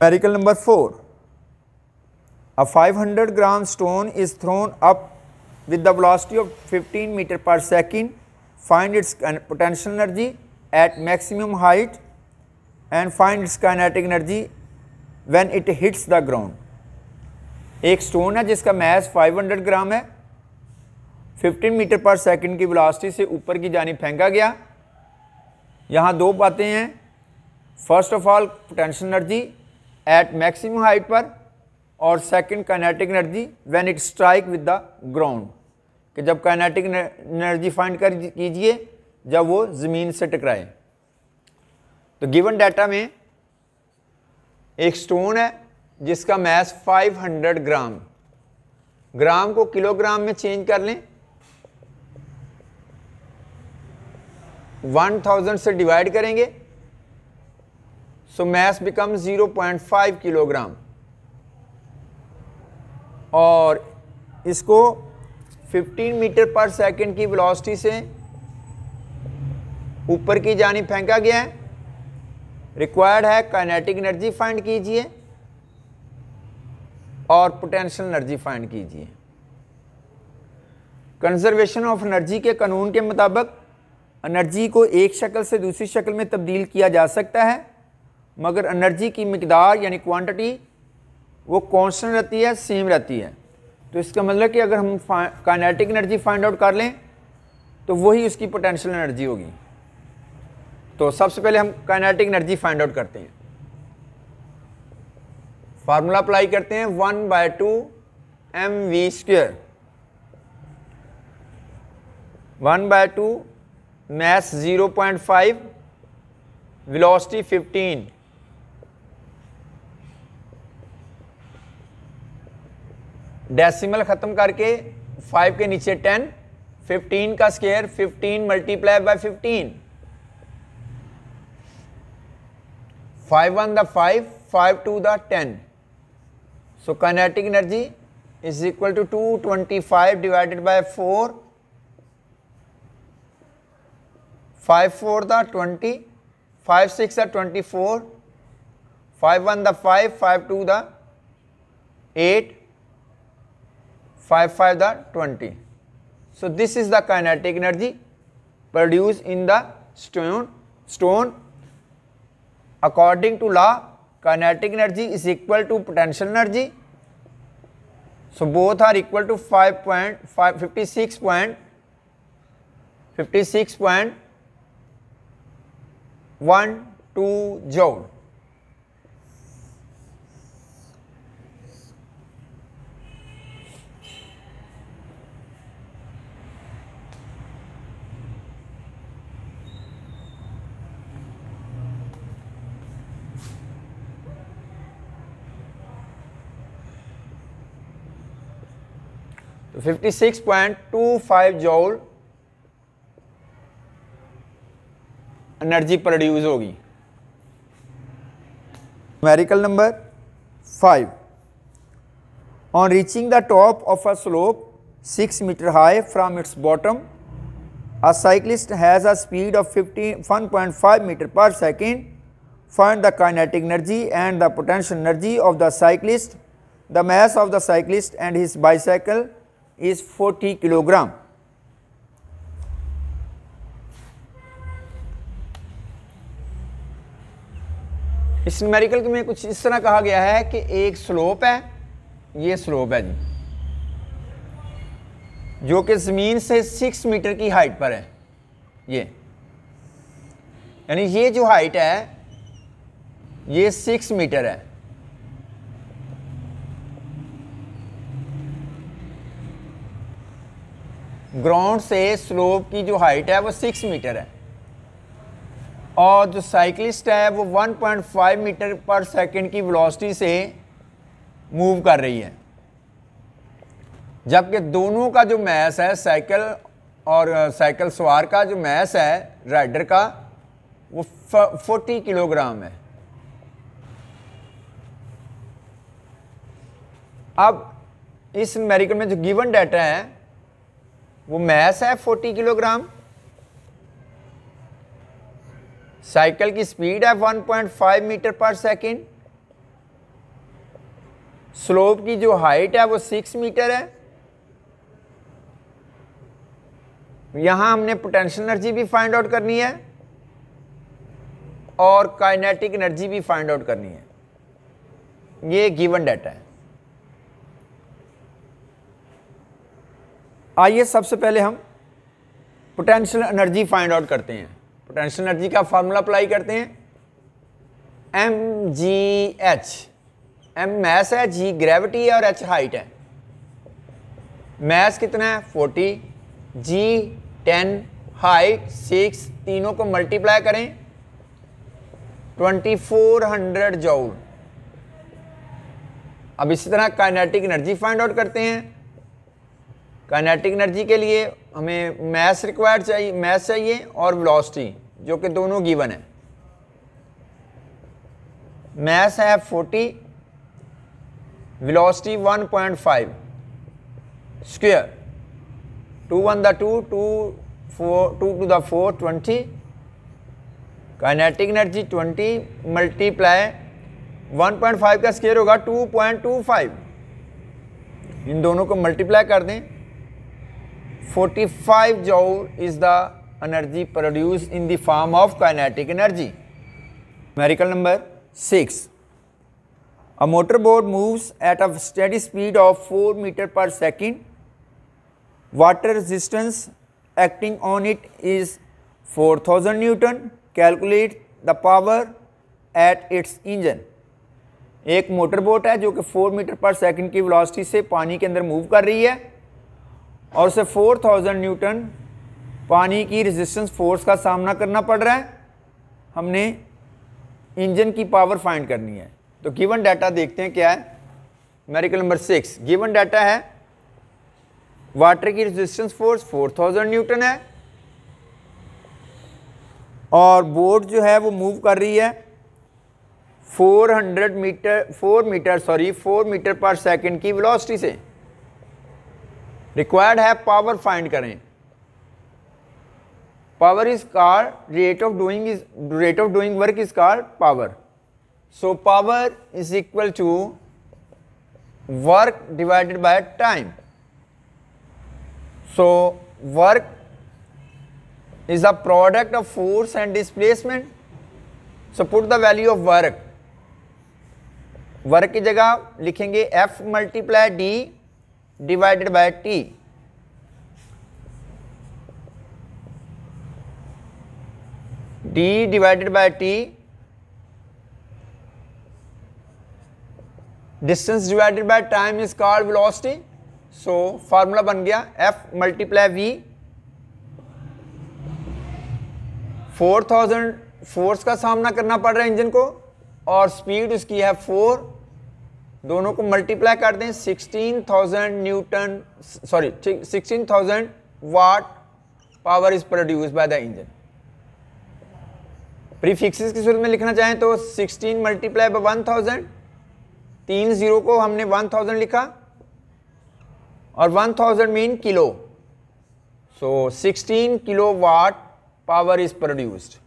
Numerical number 4. A 500 gram stone is thrown up with the velocity of 15 meter per second. Find its potential energy at maximum height and find its kinetic energy when it hits the ground. एक stone है जिसका mess 500 ग्राम है, 15 metre पर second की velocity से ऊपर की जानिब फेंका गया। यहाँ दो बातें हैं, first of all potential energy at maximum height पर और second kinetic energy when it strike with the ground, कि जब काइनेटिक एनर्जी फाइंड कर कीजिए जब वो ज़मीन से टकराए। तो गिवन डाटा में एक स्टोन है जिसका मैस 500 ग्राम, ग्राम को किलोग्राम में चेंज कर लें, 1000 से डिवाइड करेंगे, सो मैस बिकम 0.5 किलोग्राम, और इसको 15 मीटर पर सेकंड की वेलोसिटी से ऊपर की जानिब फेंका गया है। रिक्वायर्ड है काइनेटिक एनर्जी फाइंड कीजिए और पोटेंशियल एनर्जी फाइंड कीजिए। कंजर्वेशन ऑफ एनर्जी के कानून के मुताबिक एनर्जी को एक शक्ल से दूसरी शक्ल में तब्दील किया जा सकता है, मगर एनर्जी की मिकदार यानी क्वांटिटी वो कांस्टेंट रहती है, सेम रहती है। तो इसका मतलब कि अगर हम काइनेटिक एनर्जी फाइंड आउट कर लें तो वही उसकी पोटेंशियल एनर्जी होगी। तो सबसे पहले हम काइनेटिक एनर्जी फाइंड आउट करते हैं। फार्मूला अप्लाई करते हैं, 1/2 mv², 1/2 मैस 0.5, वेलोसिटी 15, डेसिमल ख़त्म करके 5 के नीचे 10, 15 का square 15 multiply by 15, 5 1 the 5, 5 2 the 10. So kinetic energy is equal to 225 divided by 4, 5 4 the 20, 5 6 the 24, 5 1 the 5, 5 2 the 8, 5 5 the 20. So this is the kinetic energy produced in the stone. According to law, kinetic energy is equal to potential energy. So both are equal to 56.12 joule. तो 56.25 joule energy produce होगी। Numerical number 5. On reaching the top of a slope 6 meter high from its bottom, a cyclist has a speed of 1.5 meter per second. Find the kinetic energy and the potential energy of the cyclist. The mass of the cyclist and his bicycle is 40 kilogram. इस numerical में कुछ इस तरह कहा गया है कि एक स्लोप है, ये स्लोप है जी, जो कि ज़मीन से 6 मीटर की हाइट पर है। ये यानी ये जो हाइट है ये 6 मीटर है। ग्राउंड से स्लोप की जो हाइट है वो 6 मीटर है, और जो साइकिलिस्ट है वो 1.5 मीटर पर सेकंड की वेलोसिटी से मूव कर रही है, जबकि दोनों का जो मैस है, साइकिल और साइकिल सवार का जो मैस है राइडर का, वो 40 किलोग्राम है। अब इस न्यूमेरिकल में जो गिवन डाटा है वो मैस है 40 किलोग्राम, साइकिल की स्पीड है 1.5 मीटर पर सेकंड, स्लोप की जो हाइट है वो 6 मीटर है। यहां हमने पोटेंशियल एनर्जी भी फाइंड आउट करनी है और काइनेटिक एनर्जी भी फाइंड आउट करनी है। ये गिवन डाटा है। आइए सबसे पहले हम पोटेंशियल एनर्जी फाइंड आउट करते हैं। पोटेंशियल एनर्जी का फार्मूला अप्लाई करते हैं, mgh। m मैस है, g ग्रेविटी है और h हाइट है। मैस कितना है 40, g 10, हाइट 6, तीनों को मल्टीप्लाई करें 2400 जूल। अब इसी तरह काइनेटिक एनर्जी फाइंड आउट करते हैं। काइनेटिक एनर्जी के लिए हमें मैस रिक्वायर्ड चाहिए, मैस चाहिए और वेलोसिटी, जो कि दोनों गिवन है। मैस है 40, velocity 1.5 square, 2 1 the 2, 2 to the 4 20। Kinetic energy 20 multiply 1.5 का स्क्वायर होगा 2.25। इन दोनों को मल्टीप्लाई कर दें, 45 joule is the energy produce in the form of kinetic energy. Numerical number 6, a motorboat moves at a steady speed of 4 meter per second. Water resistance acting on it is 4000 Newton. Calculate the power at its engine. एक motor boat है जो कि 4 metre पर second की velocity से पानी के अंदर मूव कर रही है और उसे 4000 न्यूटन पानी की रेजिस्टेंस फोर्स का सामना करना पड़ रहा है। हमने इंजन की पावर फाइंड करनी है। तो गिवन डाटा देखते हैं क्या है। न्यूमेरिकल नंबर 6, गिवन डाटा है वाटर की रेजिस्टेंस फोर्स 4000 न्यूटन है और बोट जो है वो मूव कर रही है 4 मीटर पर सेकंड की वेलोसिटी से। रिक्वायर्ड है पावर फाइंड करें। Power is called rate of doing work is called power. So power is equal to work divided by time. So work is the product of force and displacement. So put the value of work. Work की जगह लिखेंगे F multiply D divided by T। D divided by T, distance divided by time is called velocity. So formula बन गया F multiply V। 4000 force का सामना करना पड़ रहा है इंजन को और स्पीड उसकी है 4। दोनों को मल्टीप्लाई कर दें 16,000 watt power is produce by the engine. Prefixes की सूरत में लिखना चाहें तो 16 मल्टीप्लाई बाय 1000, 3 0 को हमने 1000 लिखा और 1000 mean kilo. So 16 kilo watt power is produced.